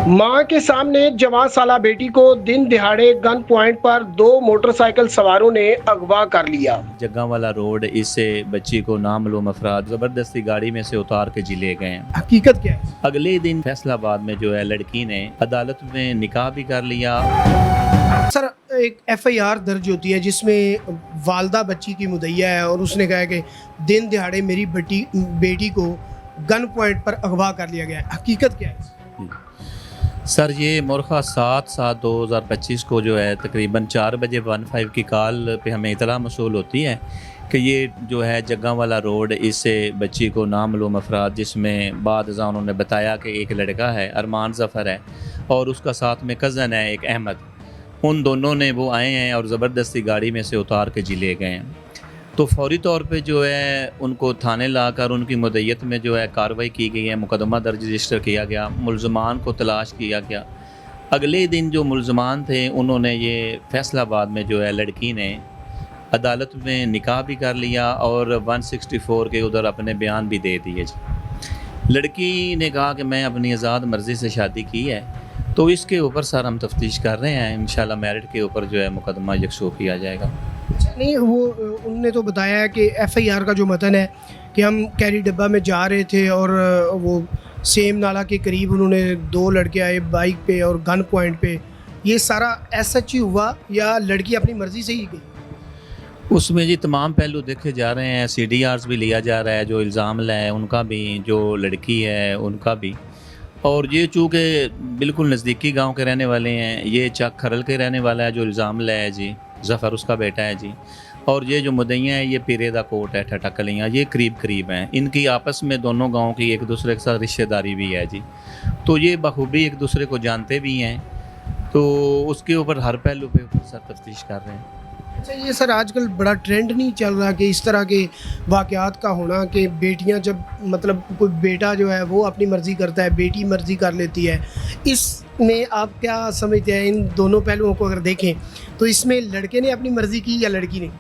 मां के सामने जवान साला बेटी को दिन दिहाड़े गन पॉइंट पर दो मोटरसाइकिल सवारों ने अगवा कर लिया। जग्गांवाला रोड, इससे बच्ची को नामालूम अफराद ज़बरदस्ती गाड़ी में से उतार के जी ले गए हैं। हकीकत क्या है? अगले दिन फैसलाबाद में जो है लड़की ने अदालत में निकाह भी कर लिया। सर, एक एफआईआर दर्ज होती है जिसमें वालदा बच्ची की मुद्दईया है और उसने कहा कि दिन दिहाड़े मेरी बेटी को गन पॉइंट पर अगवा कर लिया गया है। हकीकत क्या है? सर, ये मुर्खा 7/7/2025 को जो है तकरीबन 4 बजे 15 की कॉल पे हमें इतला मसूल होती है कि ये जो है जग्गांवाला रोड, इससे बच्ची को नामालूम अफराद, जिसमें बाद उन्होंने बताया कि एक लड़का है अरमान ज़फ़र है और उसका साथ में कज़न है एक अहमद, उन दोनों ने वो आए हैं और ज़बरदस्ती गाड़ी में से उतार के जी ले गए हैं। तो फौरी तौर पे जो है उनको थाने लाकर उनकी मुद्दईयत में जो है कार्रवाई की गई है, मुकदमा दर्ज रजिस्टर किया गया, मुल्ज़मान को तलाश किया गया। अगले दिन जो मुल्ज़मान थे उन्होंने ये फैसलाबाद में जो है लड़की ने अदालत में निकाह भी कर लिया और 164 के उधर अपने बयान भी दे दिए जी। लड़की ने कहा कि मैं अपनी आज़ाद मर्ज़ी से शादी की है, तो इसके ऊपर सर हम तफ्तीश कर रहे हैं। इंशाल्लाह मेरिट के ऊपर जो है मुकदमा यकसूर किया जाएगा। नहीं, वो उनने तो बताया है कि एफआईआर का जो मतन है कि हम कैरी डब्बा में जा रहे थे और वो सेम नाला के करीब उन्होंने दो लड़के आए बाइक पे और गन पॉइंट पे। ये सारा सच ही हुआ या लड़की अपनी मर्ज़ी से ही गई? उसमें जी तमाम पहलू देखे जा रहे हैं। CDRs भी लिया जा रहा है, जो इल्ज़ाम लाए उनका भी, जो लड़की है उनका भी। और ये चूँकि बिल्कुल नज़दीकी गांव के रहने वाले हैं, ये चक खरल के रहने वाला है जो इल्ज़ाम लाया है जी, ज़फ़र उसका बेटा है जी। और ये जो मुद्दईयाँ हैं ये पीरेदा कोट है, ठटकलियाँ, ये करीब करीब हैं। इनकी आपस में दोनों गाँव की एक दूसरे के साथ रिश्तेदारी भी है जी, तो ये बखूबी एक दूसरे को जानते भी हैं। तो उसके ऊपर हर पहलू पे सर तफ्तीश कर रहे हैं। अच्छा, ये सर आजकल बड़ा ट्रेंड नहीं चल रहा कि इस तरह के वाक़यात का होना कि बेटियां जब मतलब कोई बेटा जो है वो अपनी मर्ज़ी करता है, बेटी मर्ज़ी कर लेती है। इसमें आप क्या समझते हैं? इन दोनों पहलुओं को अगर देखें तो इसमें लड़के ने अपनी मर्ज़ी की या लड़की ने?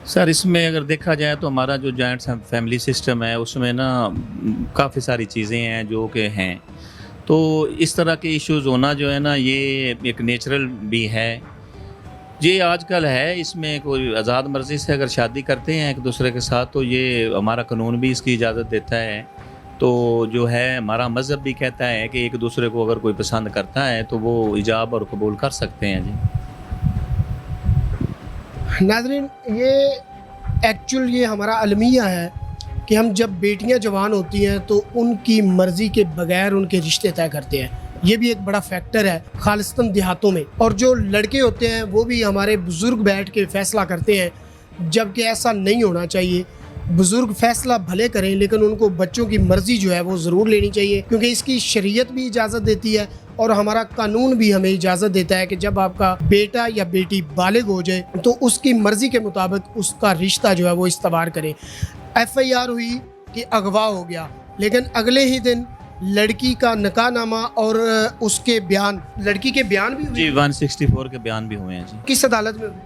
सर, इसमें अगर देखा जाए तो हमारा जो जॉइंट फैमिली सिस्टम है उसमें ना काफ़ी सारी चीज़ें हैं जो कि हैं। तो इस तरह के इश्यूज़ होना जो है ना ये एक नेचुरल भी है। ये आजकल है, इसमें कोई आज़ाद मर्ज़ी से अगर शादी करते हैं एक दूसरे के साथ तो ये हमारा कानून भी इसकी इजाज़त देता है। तो जो है हमारा मज़हब भी कहता है कि एक दूसरे को अगर कोई पसंद करता है तो वो इजाब और कबूल कर सकते हैं जी। नाज़रीन, ये हमारा अलमिया है कि हम जब बेटियां जवान होती हैं तो उनकी मर्ज़ी के बगैर उनके रिश्ते तय करते हैं। ये भी एक बड़ा फैक्टर है खालिस्तान देहातों में। और जो लड़के होते हैं वो भी हमारे बुज़ुर्ग बैठ के फ़ैसला करते हैं, जबकि ऐसा नहीं होना चाहिए। बुज़ुर्ग फ़ैसला भले करें लेकिन उनको बच्चों की मर्ज़ी जो है वो ज़रूर लेनी चाहिए, क्योंकि इसकी शरीयत भी इजाज़त देती है और हमारा कानून भी हमें इजाज़त देता है कि जब आपका बेटा या बेटी बालिग हो जाए तो उसकी मर्ज़ी के मुताबिक उसका रिश्ता जो है वो इस्तवार करें। FIR हुई कि अगवा हो गया, लेकिन अगले ही दिन लड़की का निकाहनामा और उसके बयान, लड़की के बयान भी हुए जी, 164 के बयान भी हुए हैं जी। किस अदालत में हुए?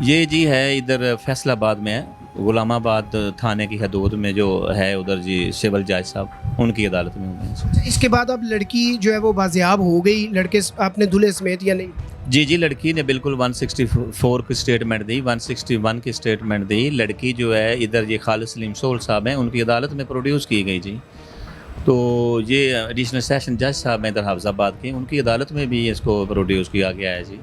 ये जी है इधर फैसलाबाद में है, गुलामाबाद थाने की हदूद में जो है उधर जी, सिविल जज साहब उनकी अदालत में हुए हैं। इसके बाद अब लड़की जो है वो बाजियाब हो गई लड़के अपने दूल्हे समेत या नहीं? जी, लड़की ने बिल्कुल 164 की स्टेटमेंट दी, 161 की स्टेटमेंट दी। लड़की जो है इधर ये खालिद सलीम सोल साहब हैं, उनकी अदालत में प्रोड्यूस की गई जी। तो ये एडिशनल सेशन जज साहब हैं इधर हाफिज़ाबाद के, उनकी अदालत में भी इसको प्रोड्यूस किया गया है जी।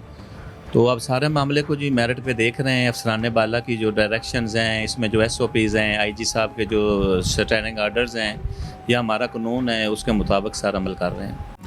तो अब सारे मामले को जी मेरिट पे देख रहे हैं। अफसरान बाला की जो डायरेक्शंस हैं, इसमें जो SOPs हैं, IG साहब के जो स्टैंडिंग आर्डर्स हैं या हमारा कानून है, उसके मुताबिक सारा अमल कर रहे हैं।